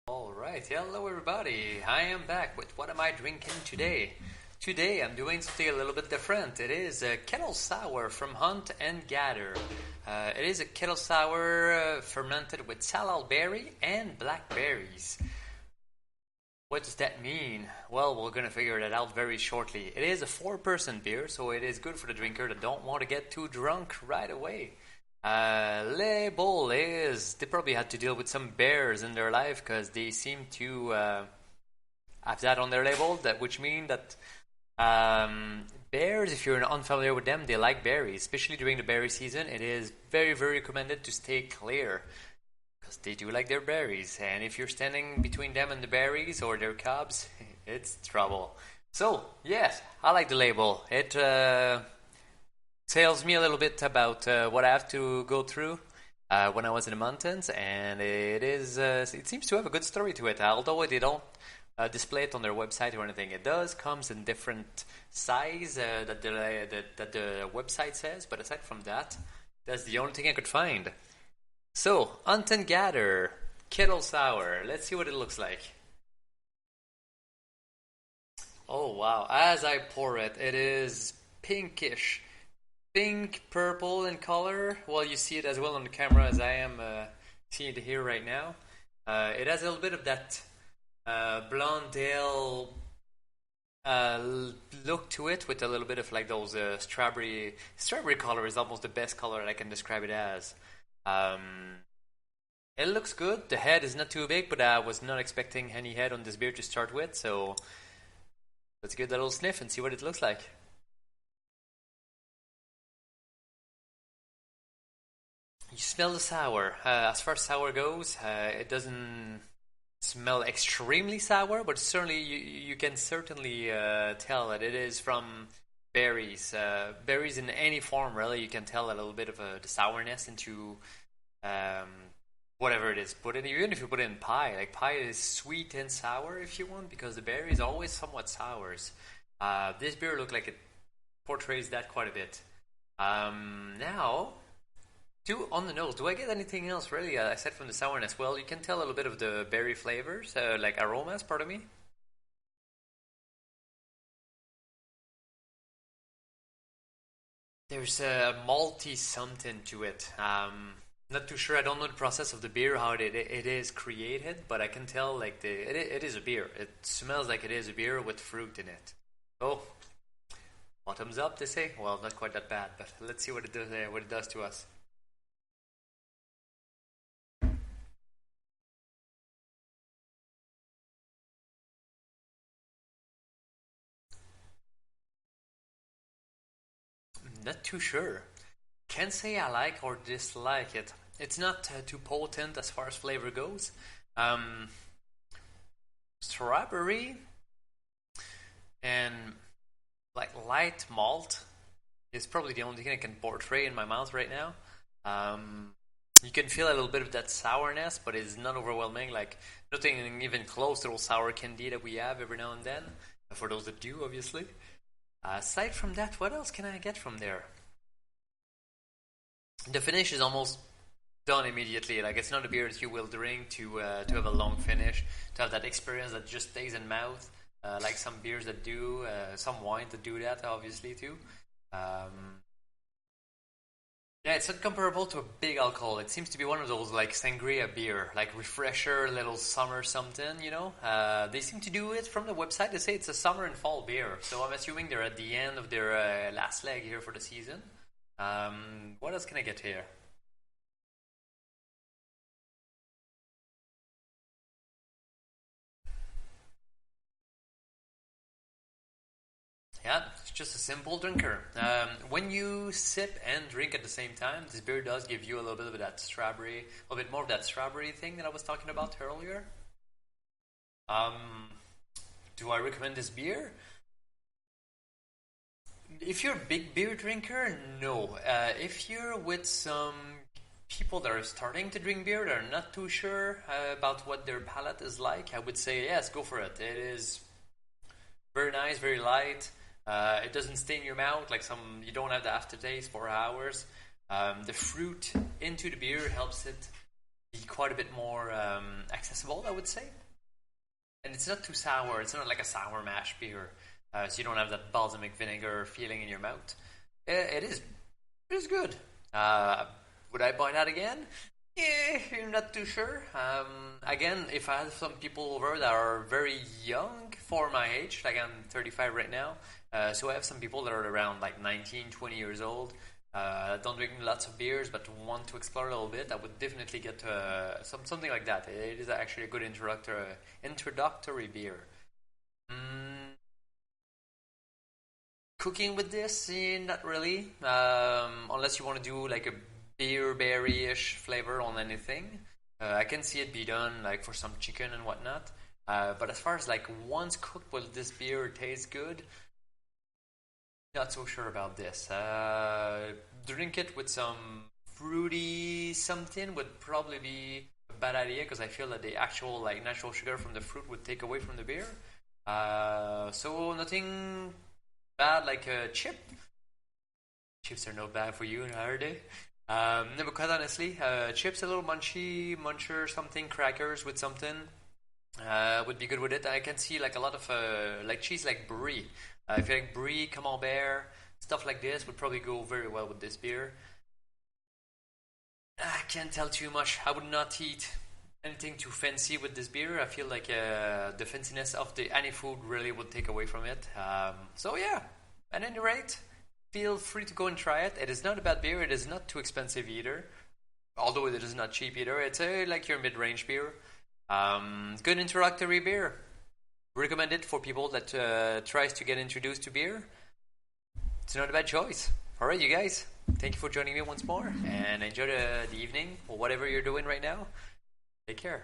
Alright, hello everybody. I am back with what am I drinking today? Today I'm doing something a little bit different. It is a Kettle Sour from Hunt and Gather. It is a Kettle Sour fermented with salal berry and blackberries. What does that mean? Well, we're gonna figure that out very shortly. It is a 4-person beer, so it is good for the drinker that don't want to get too drunk right away. Label is they probably had to deal with some bears in their life because they seem to have that on their label. That which mean that bears, if you're unfamiliar with them, they like berries, especially during the berry season. It is very recommended to stay clear because they do like their berries. And if you're standing between them and the berries or their cubs, it's trouble. So yes, I like the label. It tells me a little bit about what I have to go through when I was in the mountains, and it seems to have a good story to it. Although they don't display it on their website or anything, it does comes in different size that the website says. But aside from that, that's the only thing I could find. So, Hunt and Gather Kettle Sour. Let's see what it looks like. Oh wow! As I pour it, it is pinkish. Pink, purple in color. Well, you see it as well on the camera as I am seeing it here right now. It has a little bit of that blonde ale look to it, with a little bit of like those strawberry color is almost the best color that I can describe it as. It looks good. The head is not too big, but I was not expecting any head on this beer to start with. So let's give that a little sniff and see what it looks like. You smell the sour. As far as sour goes, it doesn't smell extremely sour, but certainly you can certainly tell that it is from berries. Berries in any form, really. You can tell a little bit of the sourness into um, whatever it is. Even if you put it in pie, like pie is sweet and sour if you want, because the berry is always somewhat sours. This beer looks like it portrays that quite a bit. Now. On the nose, do I get anything else really aside from the sourness? Well, you can tell a little bit of the berry flavors, like aromas, pardon me. There's a malty something to it. Not too sure. I don't know the process of the beer, how it is created, but I can tell like it is a beer. It smells like it is a beer with fruit in it. Oh, bottoms up, they say. Well, not quite that bad, but let's see what it does to us. Not too sure. Can't say I like or dislike it. It's not too potent as far as flavor goes. Um, Strawberry and like light malt is probably the only thing I can portray in my mouth right now. Um, you can feel a little bit of that sourness, but it's not overwhelming. Like nothing even close to the sour candy that we have every now and then. For those that do, obviously. Aside from that, what else can I get from there? The finish is almost done immediately. Like it's not a beer that you will drink to have a long finish, to have that experience that just stays in mouth. Like some beers that do, some wines that do that, obviously too. Um, yeah, it's not comparable to a big alcohol. It seems to be one of those like sangria beer, like refresher, little summer something. They seem to do it from the website. They say it's a summer and fall beer, so I'm assuming they're at the end of their last leg here for the season. What else can I get here? Yeah, it's just a simple drinker. When you sip and drink at the same time, this beer does give you a little bit of that strawberry, a little bit more of that strawberry thing that I was talking about earlier. Um, do I recommend this beer? If you're a big beer drinker, no. If you're with some people that are starting to drink beer, they're not too sure about what their palate is like, I would say yes, go for it. It is very nice, very light. It doesn't sting your mouth like some. You don't have the aftertaste for hours. The fruit into the beer helps it be quite a bit more accessible, I would say. And it's not too sour. It's not like a sour mash beer, so you don't have that balsamic vinegar feeling in your mouth. It is good. Would I buy that again? Yeah, I'm not too sure. Again, if I have some people over that are very young for my age, like I'm 35 right now, so I have some people that are around like 19, 20 years old, don't drink lots of beers but want to explore a little bit, I would definitely get something like that. It is actually a good introductory beer. Mm, Cooking with this, not really. Unless you want to do like a beer berry-ish flavor on anything. I can see it be done like for some chicken and whatnot. But as far as like once cooked, will this beer taste good? Not so sure about this. Drink it with some fruity something would probably be a bad idea because I feel that the actual like natural sugar from the fruit would take away from the beer. So nothing bad like a chip. Chips are no bad for you, are they? No, but quite honestly, chips a little muncher, something, crackers with something would be good with it. I can see like a lot of like cheese like brie. I feel like brie, camembert, stuff like this would probably go very well with this beer. I can't tell too much. I would not eat anything too fancy with this beer. I feel like the fanciness of the any food really would take away from it. So yeah, at any rate, feel free to go and try it. It is not a bad beer. It is not too expensive either. Although it is not cheap either. It's like your mid-range beer. Good introductory beer. Recommend it for people that tries to get introduced to beer. It's not a bad choice. All right, you guys. Thank you for joining me once more, and enjoy the evening or whatever you're doing right now. Take care.